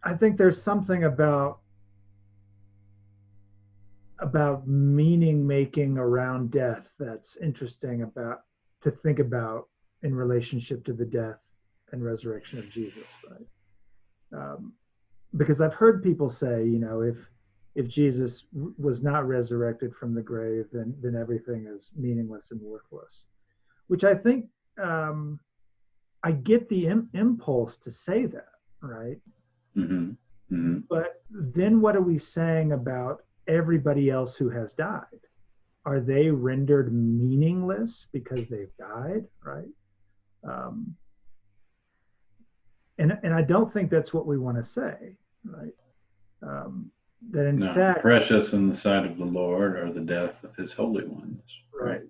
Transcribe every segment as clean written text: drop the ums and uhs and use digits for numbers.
I think there's something about meaning making around death that's interesting about to think about in relationship to the death and resurrection of Jesus, right? Because I've heard people say, if Jesus was not resurrected from the grave, then everything is meaningless and worthless. Which I think I get the impulse to say that, right? Mm-hmm. Mm-hmm. But then what are we saying about everybody else who has died? Are they rendered meaningless because they've died, right? Um, and I don't think that's what we want to say, right? That in No, fact, precious in the sight of the Lord are the death of his holy ones, right? right, And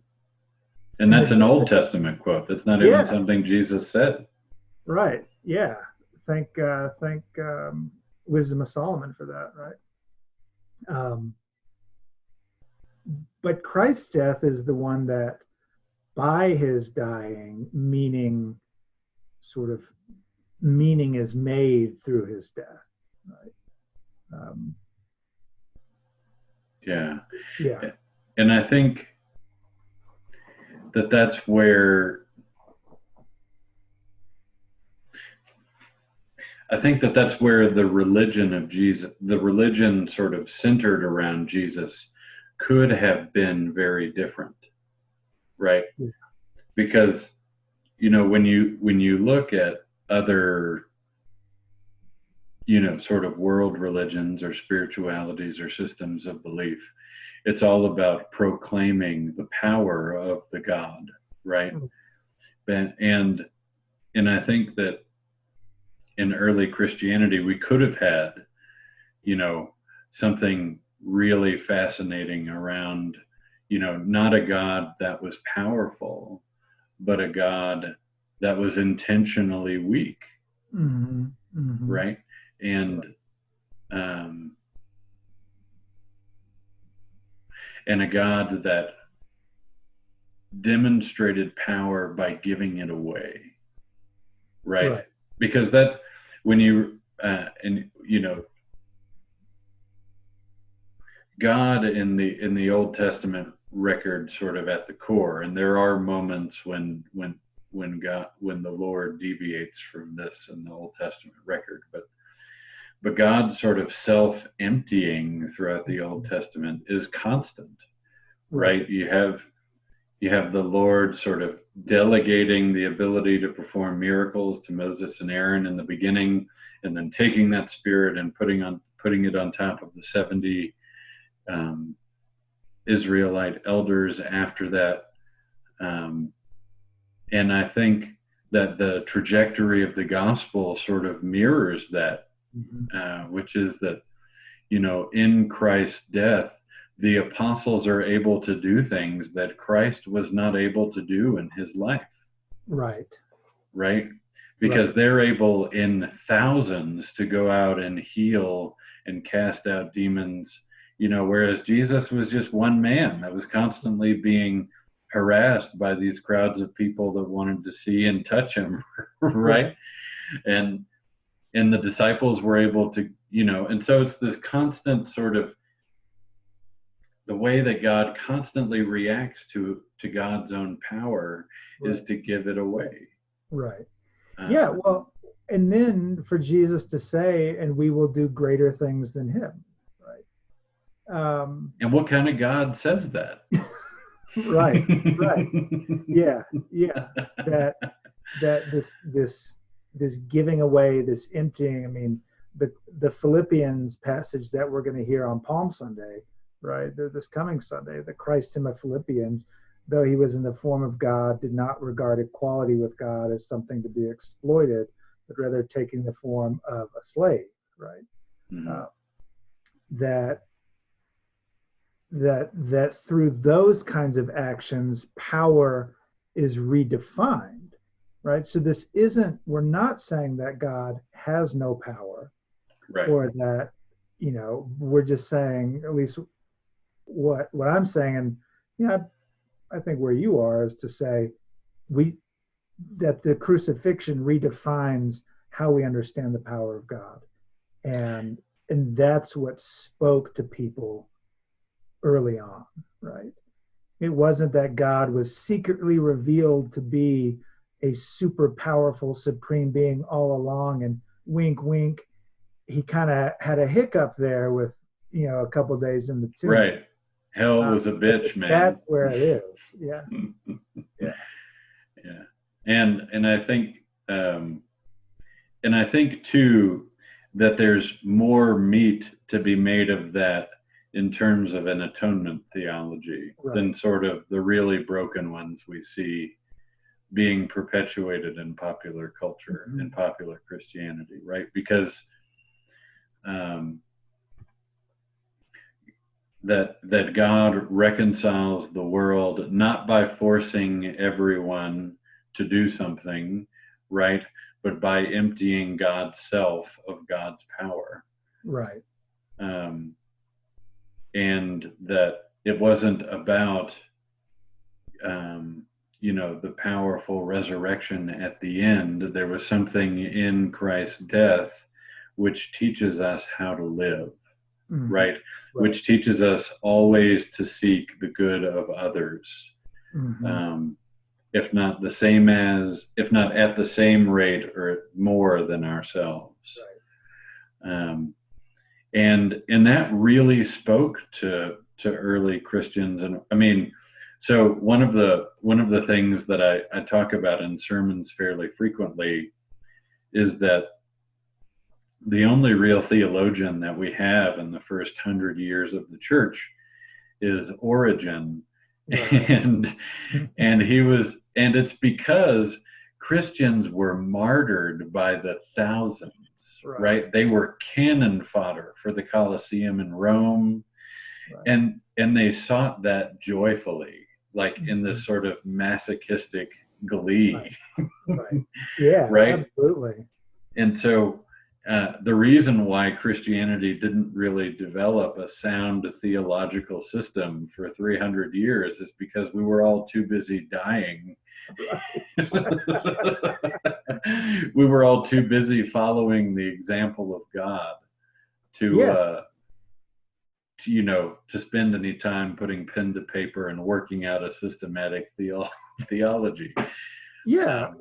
and the that's an death, Old Testament quote. That's not even yeah, something Jesus said. right, yeah. Thank Wisdom of Solomon for that, right? Um, but Christ's death is the one that, by his dying, sort of meaning is made through his death, right? Um, Yeah. yeah, And I think that that's where the religion of Jesus, the religion sort of centered around Jesus, could have been very different, right? yeah, Because when you look at other sort of world religions or spiritualities or systems of belief, it's all about proclaiming the power of the God, right? And I think that in early Christianity we could have had, you know, something really fascinating around, not a God that was powerful, but a God that was intentionally weak, mm-hmm, mm-hmm, right? And right, um, and a God that demonstrated power by giving it away, right? right, Because that when you and God in the Old Testament record sort of at the core, and there are moments when the Lord deviates from this in the Old Testament record, but God's sort of self-emptying throughout the Old Testament is constant, right, right? You have the Lord sort of delegating the ability to perform miracles to Moses and Aaron in the beginning, and then taking that spirit and putting it on top of the 70 um, Israelite elders after that. Um, and I think that the trajectory of the gospel sort of mirrors that, mm-hmm, which is that, in Christ's death, the apostles are able to do things that Christ was not able to do in his life, right, right? Because right, they're able in thousands to go out and heal and cast out demons, whereas Jesus was just one man that was constantly being harassed by these crowds of people that wanted to see and touch him, right? right, And the disciples were able to, and so it's this constant sort of the way that God constantly reacts to God's own power is right, to give it away. right. Yeah, Uh, well, and then for Jesus to say, "And we will do greater things than him," right? and what kind of God says that? Right, right. Yeah, yeah. That this giving away, this emptying. I mean, the Philippians passage that we're going to hear on Palm Sunday, right? This coming Sunday, the Christ him of Philippians, though he was in the form of God, did not regard equality with God as something to be exploited, but rather taking the form of a slave, right? Mhm. Uh, that that through those kinds of actions power is redefined, right? So this isn't, we're not saying that God has no power, Right. or that, we're just saying, at least what I'm saying, and I think where you are is to say we that the crucifixion redefines how we understand the power of God. and that's what spoke to people early on, right? It wasn't that God was secretly revealed to be a super powerful supreme being all along, and wink wink, he kind of had a hiccup there with, a couple days in the tomb. Right. Hell was a bitch, man. That's where it is. Yeah. Yeah. Yeah. And I think too that there's more meat to be made of that in terms of an atonement theology than sort of the really broken ones we see being perpetuated in popular culture and popular Christianity, right? Because that God reconciles the world not by forcing everyone to do something, right? But by emptying God's self of God's power. Right. And that it wasn't about, the powerful resurrection at the end. There was something in Christ's death which teaches us how to live, right? Which teaches us always to seek the good of others. If not at the same rate or more than ourselves. Right. And that really spoke to early Christians. And I mean, so one of the things that I talk about in sermons fairly frequently is that the only real theologian that we have in the first 100 years of the church is Origen. Right. And it's because Christians were martyred by the thousands, right? They were cannon fodder for the Colosseum in Rome. Right. And they sought that joyfully, like in this sort of masochistic glee. Right. Yeah, right? Absolutely. And so the reason why Christianity didn't really develop a sound theological system for 300 years is because we were all too busy dying. We were all too busy following the example of God to spend any time putting pen to paper and working out a systematic theology. Yeah,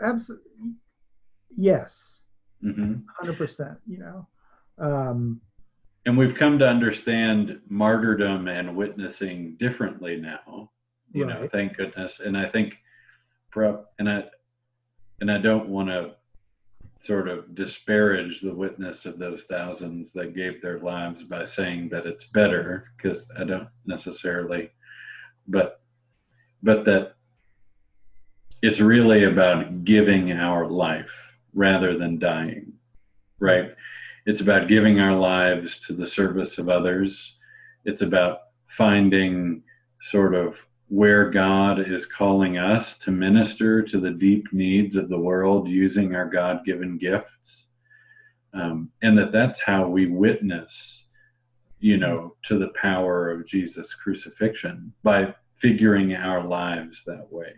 absolutely. Yes. 100%, and we've come to understand martyrdom and witnessing differently now, thank goodness. And I think and I don't want to sort of disparage the witness of those thousands that gave their lives by saying that it's better, because I don't necessarily, but that it's really about giving our life rather than dying, right? It's about giving our lives to the service of others. It's about finding sort of where God is calling us to minister to the deep needs of the world using our God-given gifts. And that's how we witness, to the power of Jesus' crucifixion, by figuring our lives that way.